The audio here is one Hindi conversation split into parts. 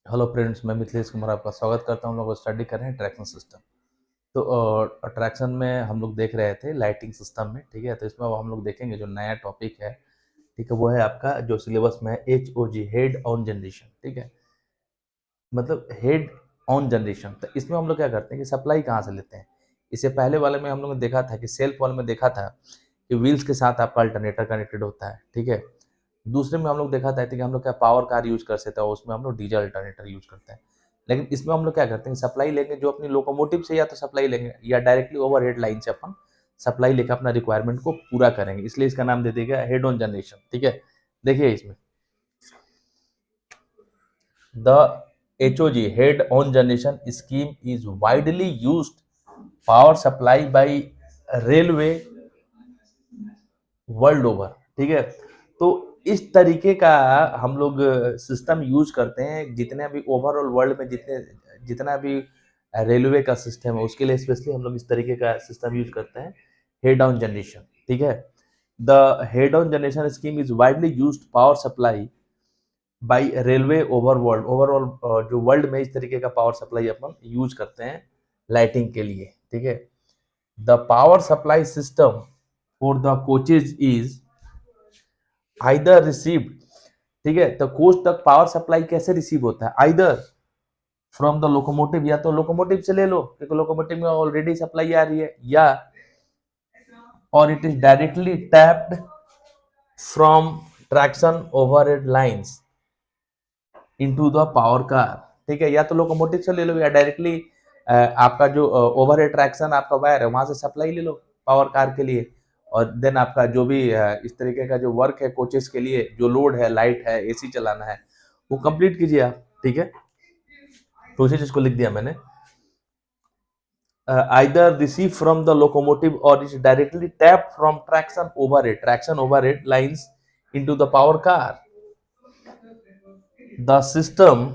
हेलो फ्रेंड्स, मैं मिथिलेश कुमार आपका स्वागत करता हूँ। हम लोग स्टडी कर रहे हैं ट्रैक्शन सिस्टम। तो ट्रैक्शन में हम लोग देख रहे थे लाइटिंग सिस्टम में, ठीक है। तो इसमें अब हम लोग देखेंगे जो नया टॉपिक है, ठीक है, वो है आपका जो सिलेबस में है HOG, हेड ऑन जनरेशन, ठीक है। मतलब हेड ऑन जनरेशन। तो इसमें हम लोग क्या करते हैं कि सप्लाई कहाँ से लेते हैं। इससे पहले वाले में हम लोग ने देखा था कि सेल्फ वाले में देखा था कि व्हील्स के साथ आपका अल्टरनेटर कनेक्टेड होता है, ठीक है। दूसरे में हम लोग देखा था कि हम लोग क्या पावर कार यूज कर सकते हैं, उसमें हम लोग डीजल अल्टरनेटर यूज करते हैं। लेकिन इसमें हम लोग क्या करते हैं, सप्लाई लेंगे जो अपनी लोकोमोटिव से, या तो सप्लाई लेंगे या डायरेक्टली ओवरहेड लाइन से अपन सप्लाई लेकर अपना रिक्वायरमेंट को पूरा करेंगे। इसलिए इसका नाम दे दिया हेड ऑन जनरेशन, ठीक है। देखिए इसमें the HOG, head on generation scheme, is widely used power supply by railway world over, ठीक है। तो इस तरीके का हम लोग सिस्टम यूज करते हैं जितने भी ओवरऑल वर्ल्ड में जितना भी रेलवे का सिस्टम है उसके लिए स्पेशली हम लोग इस तरीके का सिस्टम यूज करते हैं, हेड ऑन जनरेशन, ठीक है। The head on generation scheme is widely used power supply by railway overall overall जो वर्ल्ड में इस तरीके का पावर सप्लाई अपन यूज करते हैं लाइटिंग के लिए, ठीक है। The power supply system for the coaches is either received, ठीक है। तो कोच तक पावर सप्लाई कैसे रिसीव होता है, आइदर फ्रॉम द लोकोमोटिव, या तो लोकोमोटिव से ले लो क्योंकि लोकोमोटिव में ऑलरेडी सप्लाई आ रही है, या और it is directly tapped from traction overhead lines into the power car, ठीक है। या तो लोकोमोटिव से ले लो या डायरेक्टली आपका जो ओवरहेड ट्रैक्शन आपका वायर है वहां से सप्लाई ले लो पावर कार के लिए। और देन आपका जो भी इस तरीके का जो वर्क है कोचेस के लिए, जो लोड है, लाइट है, एसी चलाना है, वो कंप्लीट कीजिए आप, ठीक है। तो उसी चीज को लिख दिया मैंने, either receive from the locomotive or is directly tap from traction overhead lines into the power car. The system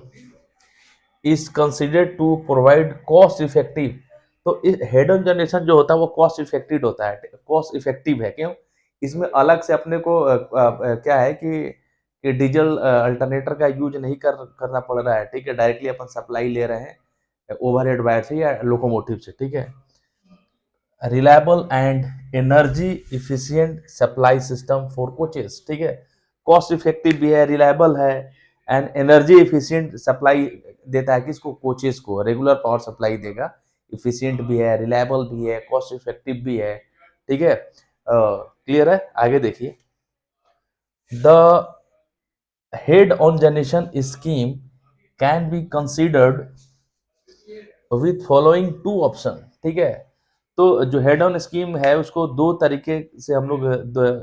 is considered to provide cost effective. तो इस हेड ऑन जनरेशन जो होता है वो कॉस्ट इफेक्टिव होता है, कॉस्ट इफेक्टिव है। क्यों? इसमें अलग से अपने को क्या है कि डीजल अल्टरनेटर का यूज नहीं करना पड़ रहा है, ठीक है। डायरेक्टली अपन सप्लाई ले रहे हैं ओवरहेड वायर से या लोकोमोटिव से, ठीक है। Reliable and energy efficient supply system for coaches, ठीक है। कॉस्ट इफेक्टिव भी है, रिलायबल है, एंड एनर्जी इफिशियंट सप्लाई देता है किसको, कोचेस को। रेगुलर पावर सप्लाई देगा, इफिशियंट भी है, रिलायबल भी है, कॉस्ट इफेक्टिव भी है, ठीक है। क्लियर है? आगे देखिए, the head on generation scheme can be considered with following two option, ठीक है। तो जो हेड ऑन स्कीम है उसको दो तरीके से हम लोग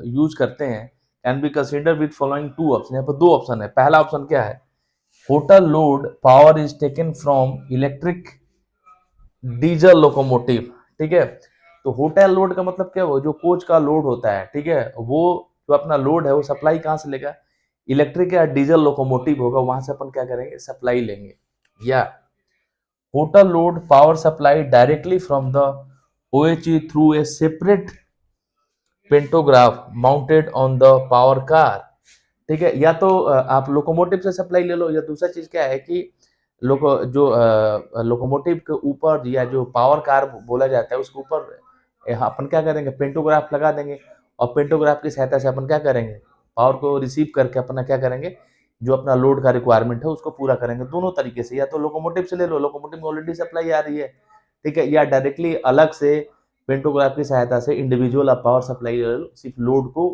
यूज करते हैं। Can be consider with following two option, यहाँ पर दो ऑप्शन है। पहला ऑप्शन क्या है, hotel load power is taken from electric diesel locomotive, ठीक है। तो होटल लोड का मतलब क्या, वो जो कोच का लोड होता है, ठीक है, वो जो अपना लोड है वो सप्लाई कहाँ से लेगा, इलेक्ट्रिक या डीजल लोकोमोटिव होगा, वहां से अपन क्या करेंगे, सप्लाई लेंगे। या hotel load power supply directly from the OHE through a separate pantograph mounted on the power car, ठीक है। या तो आप लोकोमोटिव से सप्लाई ले लो, या दूसरा चीज क्या है कि लोकोमोटिव के ऊपर या जो पावर कार बोला जाता है उसके ऊपर अपन क्या करेंगे, पेंटोग्राफ लगा देंगे। और पेंटोग्राफ की सहायता से अपन क्या करेंगे, पावर को रिसीव करके अपना क्या करेंगे, जो अपना लोड का रिक्वायरमेंट है उसको पूरा करेंगे। दोनों तरीके से, या तो लोकोमोटिव से ले लो, लोकोमोटिव में ऑलरेडी सप्लाई आ रही है, ठीक है, या डायरेक्टली अलग से पेंटोग्राफ की सहायता से इंडिविजुअल आप पावर सप्लाई ले लो, सिर्फ लोड को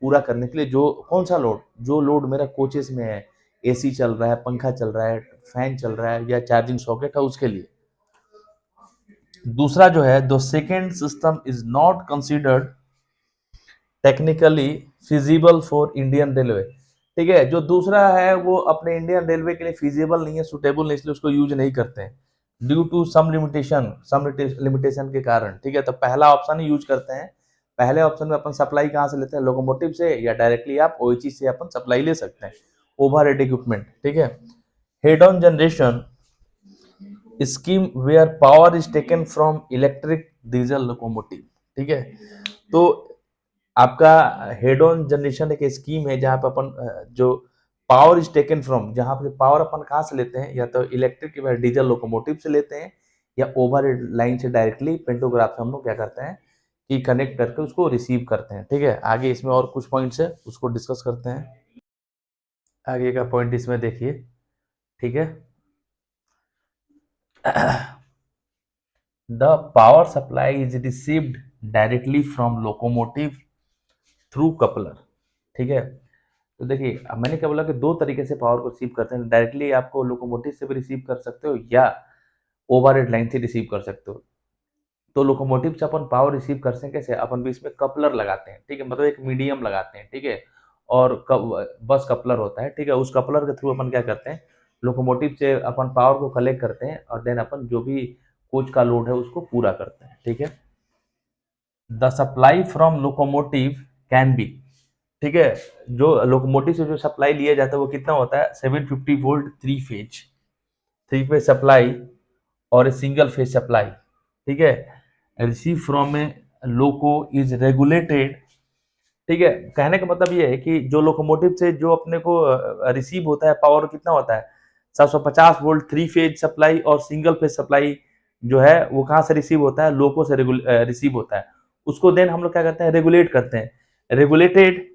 पूरा करने के लिए। जो कौन सा लोड, जो लोड मेरा कोचेस में है, एसी चल रहा है, पंखा चल रहा है, फैन चल रहा है, या चार्जिंग सॉकेट है, उसके लिए। दूसरा जो है, the second system is not considered technically feasible for Indian railway, ठीक है। जो दूसरा है वो अपने इंडियन रेलवे के लिए फिजिबल नहीं है, सुटेबल नहीं, इसलिए उसको यूज नहीं करते हैं ड्यू टू सम लिमिटेशन के कारण, ठीक है। तो पहला ऑप्शन ही यूज करते हैं। पहले ऑप्शन में अपन सप्लाई कहाँ से लेते हैं, लोकोमोटिव से, या डायरेक्टली आप OHE से अपन सप्लाई ले सकते हैं, ओवरहेड इक्विपमेंट, ठीक है। Head on generation scheme where power is taken from electric diesel locomotive, ठीक है। तो आपका हेड ऑन जनरेशन एक स्कीम है जहां पर अपन जो पावर इज टेकन फ्रॉम, जहां पे पावर अपन कहाँ से लेते हैं, या तो इलेक्ट्रिक या डीजल लोकोमोटिव से लेते हैं, या ओवर लाइन से डायरेक्टली पेंटोग्राफ से हम लोग क्या करते हैं कि कनेक्ट करके उसको रिसीव करते हैं। ठीक है, आगे इसमें और कुछ पॉइंट्स है उसको डिस्कस करते हैं। आगे का पॉइंट इसमें देखिए। ठीक है, the power supply is received directly from locomotive through coupler. ठीक है, तो देखिए अब मैंने क्या बोला कि दो तरीके से पावर को रिसीव करते हैं, डायरेक्टली आपको लोकोमोटिव से भी रिसीव कर सकते हो या ओवरहेड लाइन से रिसीव कर सकते हो। तो लोकोमोटिव से अपन पावर रिसीव कर सकें कैसे, अपन भी इसमें कपलर लगाते हैं। ठीक है, मतलब एक मीडियम लगाते हैं। ठीक है, और बस कपलर होता है। ठीक है, उस कपलर के थ्रू अपन क्या करते हैं, लोकोमोटिव से अपन पावर को कलेक्ट करते हैं और देन अपन जो भी कोच का लोड है उसको पूरा करते हैं। ठीक है, the supply from locomotive can be, ठीक है, जो लोकोमोटिव से जो सप्लाई लिया जाता है वो कितना होता है, 750 वोल्ट थ्री फेज सप्लाई और सिंगल फेज सप्लाई। ठीक है, receive from A loco is regulated. ठीक है, कहने का मतलब ये है कि जो लोकोमोटिव से जो अपने को रिसीव होता है पावर कितना होता है, 750 वोल्ट थ्री फेज सप्लाई और सिंगल फेज सप्लाई जो है वो कहाँ से रिसीव होता है, लोको से रिसीव होता है। उसको देन हम लोग क्या करते हैं, रेगुलेट करते हैं, regulated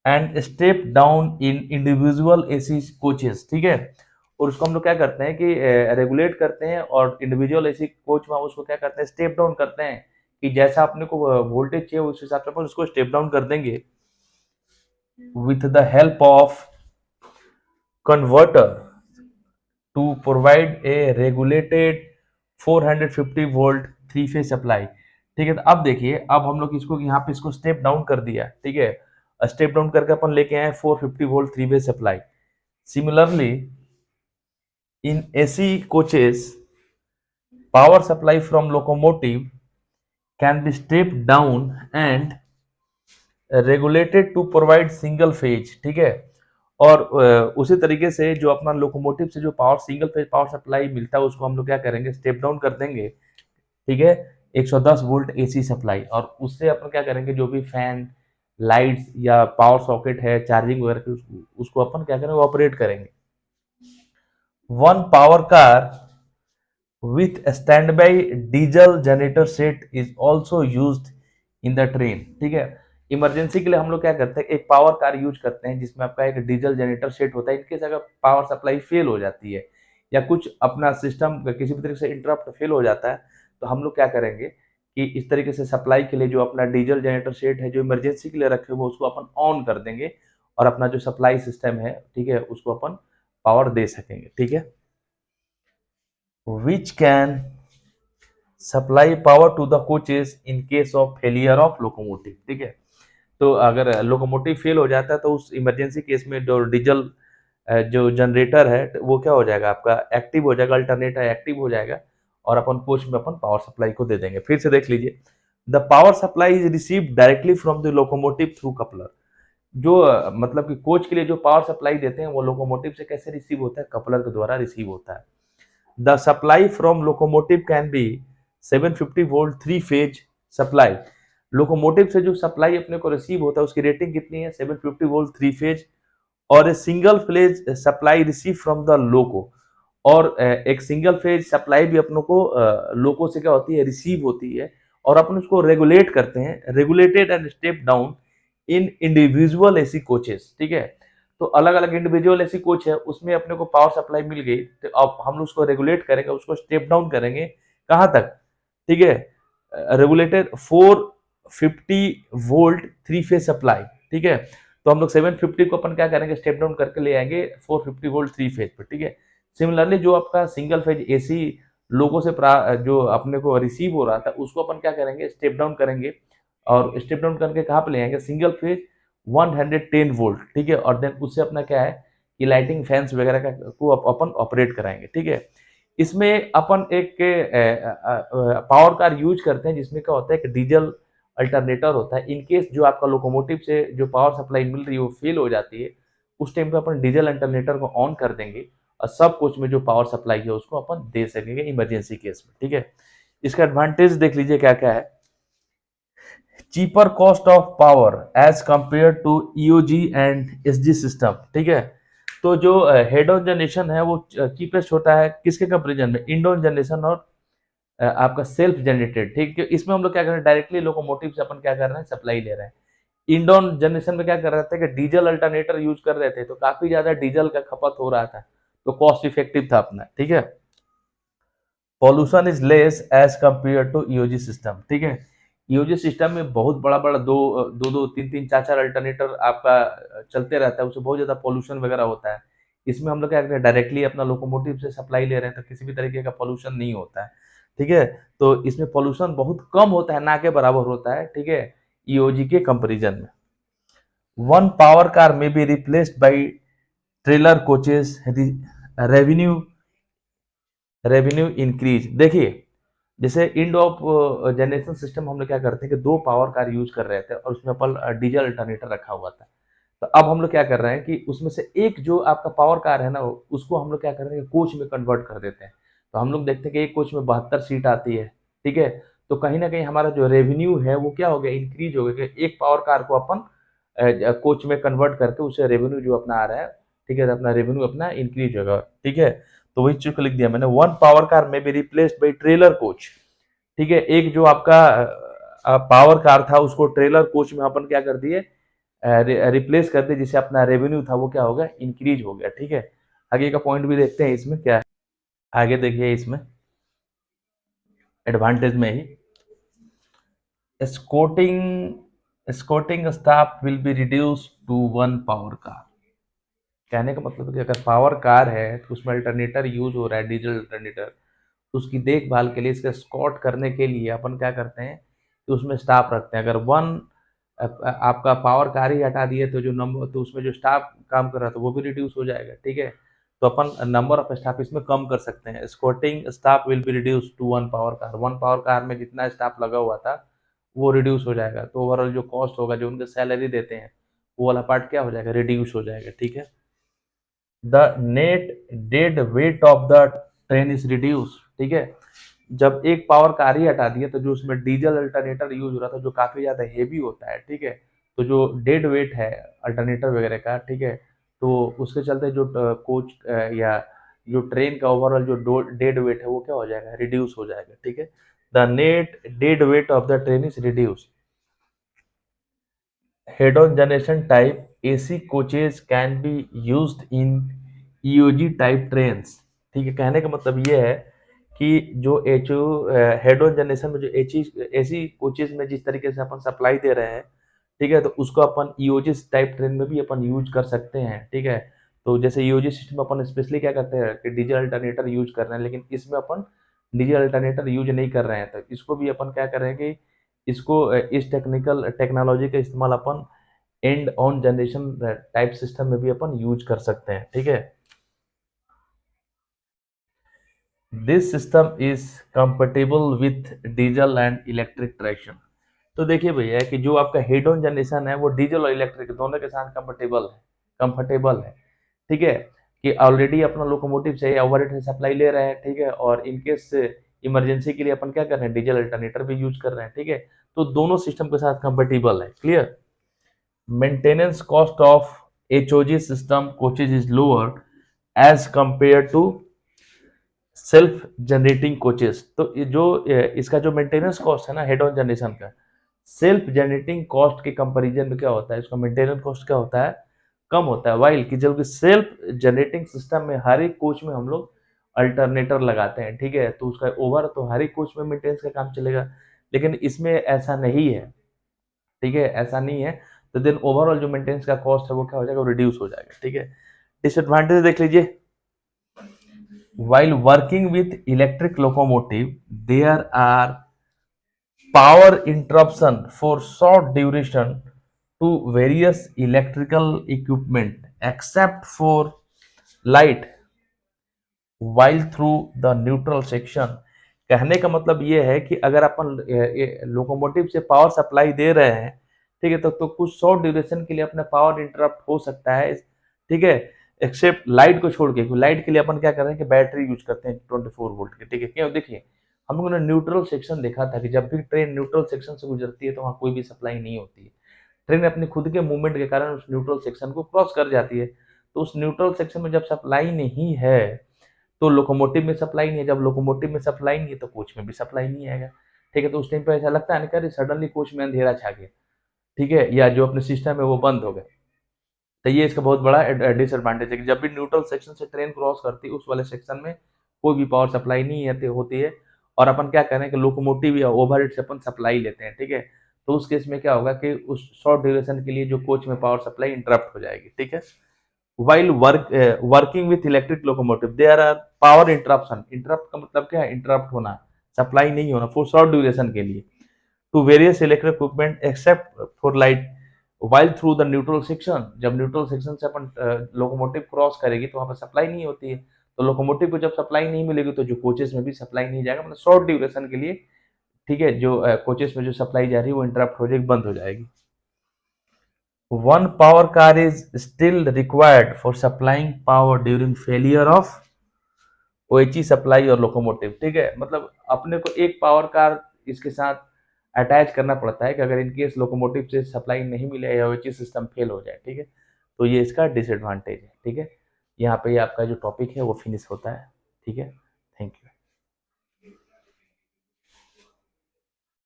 and step down in individual AC coaches. ठीक है, और उसको हम लोग क्या करते हैं कि रेगुलेट करते हैं और इंडिविजुअल एसी कोच में हम उसको क्या करते हैं, स्टेप डाउन करते हैं कि जैसा अपने को वोल्टेज चाहिए उस हिसाब से अपन उसको स्टेप डाउन कर देंगे with the help of converter to provide a regulated 450 volt three phase supply. ठीक है, तो अब देखिए अब हम लोग इसको यहाँ पे इसको स्टेप डाउन कर दिया। ठीक है, स्टेप डाउन करके अपन लेके आए 450 volt three phase supply. Similarly in AC coaches power supply from locomotive can be stepped down and regulated to provide single phase। ठीक है, और उसी तरीके से जो अपना लोकोमोटिव से जो power single phase power supply मिलता है उसको हम लोग क्या करेंगे, स्टेप डाउन कर देंगे। ठीक है, 110 वोल्ट एसी सप्लाई, और उससे अपन क्या करेंगे, जो भी फैन लाइट्स या पावर सॉकेट है चार्जिंग वगैरह की उसको अपन क्या करेंगे, ऑपरेट करेंगे। One power car with a standby diesel generator set is also used in the train। ठीक है, इमरजेंसी के लिए हम लोग क्या करते हैं, एक पावर कार यूज करते हैं जिसमें आपका एक डीजल जनरेटर सेट होता है। इनकेस अगर पावर सप्लाई फेल हो जाती है या कुछ अपना सिस्टम किसी भी तरीके से इंटरप्ट फेल हो जाता है, तो हम लोग क्या करेंगे कि इस तरीके से सप्लाई के लिए जो अपना डीजल जनरेटर सेट है जो इमरजेंसी के लिए रखे हुए उसको अपन ऑन कर देंगे और अपना जो सप्लाई सिस्टम है, ठीक है, उसको अपन पावर दे सकेंगे। ठीक है, which can supply power to the coaches in case of failure of locomotive। ठीक है, तो अगर लोकोमोटिव फेल हो जाता है तो उस इमरजेंसी केस में जो डीजल जो जनरेटर है वो क्या हो जाएगा, आपका एक्टिव हो जाएगा, अल्टरनेटर एक्टिव हो जाएगा और अपन कोच में अपन पावर सप्लाई को दे देंगे। फिर से देख लीजिए, the power supply is received directly from the locomotive through coupler. जो मतलब कि कोच के लिए जो पावर सप्लाई देते हैं वो लोकोमोटिव से कैसे रिसीव होता है, कपलर के द्वारा रिसीव होता है। The supply from locomotive can be 750 volt three phase supply. Locomotive से जो सप्लाई अपने को रिसीव होता है उसकी रेटिंग कितनी है, 750 वोल्ट थ्री फेज, और a single phase supply receive from the loco, और एक सिंगल फेज सप्लाई भी अपनों को लोको से क्या होती है, रिसीव होती है, और अपन उसको रेगुलेट करते हैं, regulated and step down in individual AC coaches. ठीक है, तो अलग अलग इंडिविजुअल ऐसी कोच है उसमें अपने को पावर सप्लाई मिल गई, तो अब हम लोग उसको रेगुलेट करेंगे, उसको स्टेप डाउन करेंगे कहाँ तक, ठीक है, regulated 450 volt three phase supply. ठीक है, तो हम लोग 750 को अपन क्या करेंगे, स्टेप डाउन करके ले आएंगे 450 वोल्ट थ्री फेज पे। ठीक है, सिमिलरली जो आपका सिंगल फेज एसी लोगों से जो अपने को रिसीव हो रहा था उसको अपन क्या करेंगे, स्टेप डाउन करेंगे, और स्टेप डाउन करके कहाँ पे ले आएंगे, सिंगल फेज 110 वोल्ट। ठीक है, और देन उससे अपना क्या है कि लाइटिंग फैंस वगैरह का को अपन ऑपरेट कराएंगे। ठीक है, इसमें अपन एक पावर कार यूज करते हैं जिसमें क्या होता है कि डीजल अल्टरनेटर होता है। इनकेस जो आपका लोकोमोटिव से जो पावर सप्लाई मिल रही है वो फेल हो जाती है, उस टाइम पे अपन डीजल अल्टरनेटर को ऑन कर देंगे और सब कुछ में जो पावर सप्लाई है उसको अपन दे सकेंगे इमरजेंसी केस में। ठीक है, इसका एडवांटेज देख लीजिए क्या क्या है, cheaper cost of power as compare to EOG and SG system. ठीक है, तो जो हेड ऑन जनरेशन है वो चीपेस्ट होता है किसके कंपेरिजन में, इंड ऑन जनरेशन और आपका सेल्फ जनरेटेड, ठीक है। इसमें हम लोग क्या कर रहे हैं, डायरेक्टली लोकोमोटिव से अपन क्या कर रहे हैं, सप्लाई ले रहे हैं। इंड ऑन जनरेशन में क्या कर रहे थे कि डीजल अल्टरनेटर यूज कर रहे थे, तो काफी ज्यादा डीजल का खपत हो रहा था, तो कॉस्ट इफेक्टिव था अपना, ठीक है। Pollution is less as compare to EOG system, ठीक है। ईओजी सिस्टम में बहुत बड़ा बड़ा दो तीन तीन चार चार अल्टरनेटर आपका चलते रहता है, उससे बहुत ज्यादा पॉल्यूशन वगैरह होता है। इसमें हम लोग क्या करते हैं, डायरेक्टली अपना लोकोमोटिव से सप्लाई ले रहे हैं, तो किसी भी तरीके का पॉल्यूशन नहीं होता है, ठीक है। तो इसमें पॉल्यूशन बहुत कम होता है, ना के बराबर होता है, ठीक है, ईओजी के कंपेरिजन में। वन पावर कार में be replaced by trailer coaches, revenue revenue increase. देखिए, जैसे इंड ऑफ जनरेशन सिस्टम हम लोग क्या करते हैं कि दो पावर कार यूज कर रहे थे और उसमें अपन डीजल अल्टरनेटर रखा हुआ था। तो अब हम लोग क्या कर रहे हैं कि उसमें से एक जो आपका पावर कार है ना, उसको हम लोग क्या कर रहे हैं, कोच में कन्वर्ट कर देते हैं। तो हम लोग देखते हैं कि एक कोच में 72 सीट आती है, ठीक है। तो कहीं ना कहीं हमारा जो रेवेन्यू है वो क्या हो गया, इंक्रीज हो गया, कि एक पावर कार को अपन कोच में कन्वर्ट करके उससे रेवेन्यू जो अपना आ रहा है, ठीक है, तो अपना रेवेन्यू अपना इंक्रीज होगा, ठीक है। तो वही चीज को लिख दिया मैंने, वन पावर कार में be replaced by trailer coach, ठीक है। एक जो आपका पावर कार था उसको ट्रेलर कोच में अपन क्या कर दिए, रिप्लेस कर दिए, जिससे अपना रेवेन्यू था वो क्या हो गया, इंक्रीज हो गया, ठीक है। आगे का पॉइंट भी देखते हैं इसमें क्या है, आगे देखिए इसमें एडवांटेज में ही, escorting staff will be reduce to one power car. कहने का मतलब है कि अगर पावर कार है तो उसमें अल्टरनेटर यूज हो रहा है, डीजल अल्टरनेटर, तो उसकी देखभाल के लिए, इसका स्कॉट करने के लिए अपन क्या करते हैं कि उसमें स्टाफ रखते हैं। अगर वन आपका पावर कार ही हटा दिए तो जो नंबर, तो उसमें जो स्टाफ काम कर रहा था वो भी रिड्यूस हो जाएगा, ठीक है। तो अपन नंबर ऑफ स्टाफ इसमें कम कर सकते हैं। Escorting staff will be reduce to one power car, one power car में जितना स्टाफ लगा हुआ था वो रिड्यूस हो जाएगा, तो ओवरऑल जो कॉस्ट होगा, जो उनके सैलरी देते हैं, वो वाला पार्ट क्या हो जाएगा, रिड्यूस हो जाएगा, ठीक है। The net dead weight of the train is reduce, ठीक है। जब एक पावर कार ही हटा दिया तो जो उसमें डीजल अल्टरनेटर यूज हो रहा था, जो काफी ज्यादा हेवी होता है, ठीक है, तो जो डेड वेट है अल्टरनेटर वगैरह का, ठीक है, तो उसके चलते जो कोच या जो ट्रेन का ओवरऑल जो डेड वेट है वो क्या हो जाएगा, रिड्यूस हो जाएगा, ठीक है। The net dead weight of the train is reduce. Head on generation type AC coaches can be used in EOG type trains, ठीक है। कहने का मतलब ये है कि जो एच हेड ऑन जनरेशन में जो एसी कोचेज में जिस तरीके से अपन सप्लाई दे रहे हैं, ठीक है, तो उसको अपन ईओजी टाइप ट्रेन में भी अपन यूज कर सकते हैं, ठीक है। तो जैसे ईओजी सिस्टम अपन स्पेशली क्या करते हैं कि डीजल अल्टरनेटर यूज कर रहे हैं, लेकिन इसमें अपन डीजल अल्टरनेटर यूज नहीं कर रहे हैं, तो इसको भी अपन क्या कर रहे हैं कि इसको इस टेक्निकल टेक्नोलॉजी का इस्तेमाल अपन end on generation type system में भी अपन यूज कर सकते हैं, ठीक है। This system is compatible with diesel and electric traction. तो देखिए भैया कि जो आपका हेड ऑन जनरेशन है वो डीजल और इलेक्ट्रिक दोनों के साथ कंफर्टेबल है, ठीक है। कि ऑलरेडी अपना लोकोमोटिव से ओवरहेड से सप्लाई ले रहे हैं, ठीक है, और इनकेस इमरजेंसी के लिए अपन क्या कर रहे हैं, डीजल अल्टरनेटर भी यूज कर रहे हैं, ठीक है। तो दोनों सिस्टम के साथ कंपेटेबल है, clear. Maintenance cost of HOG system coaches is lower as compared to self generating coaches. तो ये जो इसका जो मेंटेनेंस कॉस्ट है ना हेड ऑन जनरेशन का, सेल्फ जनरेटिंग कॉस्ट के कंपैरिजन में क्या होता है, इसका मेंटेनेंस कॉस्ट क्या होता है, कम होता है। वाइल कि जबकि सेल्फ जनरेटिंग सिस्टम में हर एक कोच में हम लोग अल्टरनेटर लगाते हैं, ठीक है, तो उसका ओवर तो हर एक कोच में मेंटेनेंस का काम चलेगा, लेकिन इसमें ऐसा नहीं है, ठीक है, ऐसा नहीं है। तो देन ओवरऑल जो मेंटेनेंस का कॉस्ट है वो क्या हो जाएगा, रिड्यूस हो जाएगा, ठीक है। डिसएडवांटेज देख लीजिए, while working with electric locomotive there are power interruption for short duration to various electrical equipment except for light while through the neutral section। कहने का मतलब ये है कि अगर अपन लोकोमोटिव से पावर सप्लाई दे रहे हैं, ठीक है, तो कुछ शॉर्ट ड्यूरेशन के लिए अपना पावर इंटरप्ट हो सकता है, ठीक है, एक्सेप्ट लाइट को छोड़ के, क्योंकि लाइट के लिए अपन क्या कर रहे हैं कि बैटरी यूज करते हैं 24 वोल्ट की, ठीक है। क्यों, देखिए हम लोगों ने न्यूट्रल सेक्शन देखा था कि जब भी ट्रेन न्यूट्रल सेक्शन से गुजरती है तो वहाँ कोई भी सप्लाई नहीं होती है, ट्रेन अपनी खुद के मूवमेंट के कारण उस न्यूट्रल सेक्शन को क्रॉस कर जाती है। तो उस न्यूट्रल सेक्शन में जब सप्लाई नहीं है तो लोकोमोटिव में सप्लाई नहीं है, जब लोकोमोटिव में सप्लाई नहीं है तो कोच में भी सप्लाई नहीं आएगा। ठीक है, तो उस टाइम पे ऐसा लगता है ना कि अरे सडनली कोच में अंधेरा छा गया, ठीक है, या जो अपने सिस्टम है वो बंद हो गया। तो ये इसका बहुत बड़ा डिसएडवांटेज है कि जब भी न्यूट्रल सेक्शन से ट्रेन क्रॉस करती है उस वाले सेक्शन में कोई भी पावर सप्लाई नहीं होती है, और अपन क्या करें कि लोकोमोटिव या ओवरहेड से अपन सप्लाई लेते हैं, ठीक है। तो उस केस में क्या होगा कि उस शॉर्ट ड्यूरेशन के लिए जो कोच में पावर सप्लाई इंटरप्ट हो जाएगी, ठीक है। while working with electric locomotive there are power interruption। interrupt का मतलब क्या है? interrupt होना, सप्लाई नहीं होना for short duration के लिए to various electric equipment except for light while through the neutral section। जब न्यूट्रल सेक्शन से अपन लोकोमोटिव क्रॉस करेगी तो वहां पर सप्लाई नहीं होती है, तो लोकोमोटिव को जब सप्लाई नहीं मिलेगी तो जो कोचेस में भी सप्लाई नहीं जाएगा, मतलब शॉर्ट ड्यूरेशन के लिए, ठीक है, जो कोचेस में जो सप्लाई जा रही है वो इंटरप्ट हो जाएगी, बंद हो जाएगी। One power car is still required for supplying power during failure of OHE supply और लोकोमोटिव, ठीक है। मतलब अपने को एक पावर कार इसके साथ अटैच करना पड़ता है कि अगर इनकेस लोकोमोटिव से सप्लाई नहीं मिले या OHE सिस्टम फेल हो जाए, ठीक है, तो ये इसका डिसएडवांटेज है, ठीक है। यहाँ पे आपका जो टॉपिक है वो फिनिश होता है, ठीक है। Thank you.